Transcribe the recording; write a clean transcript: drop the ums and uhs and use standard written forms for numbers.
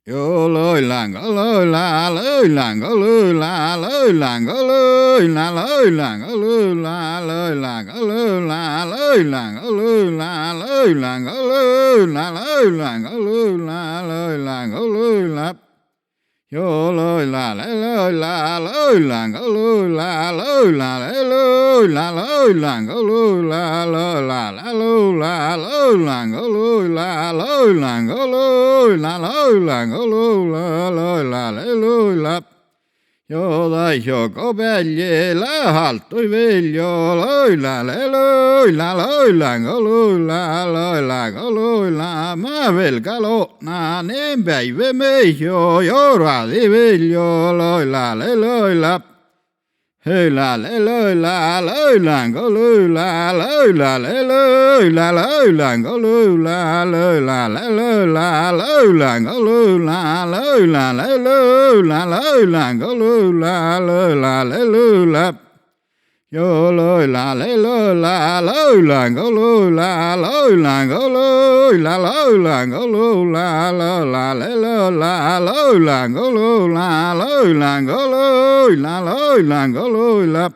Yo lôi làng có lôi la lôi làng có lôi la lôi làng có lôi la lôi làng có lôi la lôi làng có lôi la lôi làng có lôi la lôi làng có lôi la lôi làng có lôi la lôi làng có lôi la yo lôi la lôi làng có lôi la lôi la lôi làng có lôi la lôi làng có lôi la lôi làng có lôi la lôi làng có lôi la lôi la yo dai gioco belli la alto e veglio loi la loi làng có lôi la ma vel calo na ne bei ve me yo ra di veglio loi la hey la lôi làng có lôi la lôi làng có lôi la lôi làng có lôi la lôi làng có lôi la yo lôi la lôi làng có lôi la lôi làng có lôi la lôi làng có lôi la lôi làng có lôi la lôi làng có lôi la lôi làng có lôi la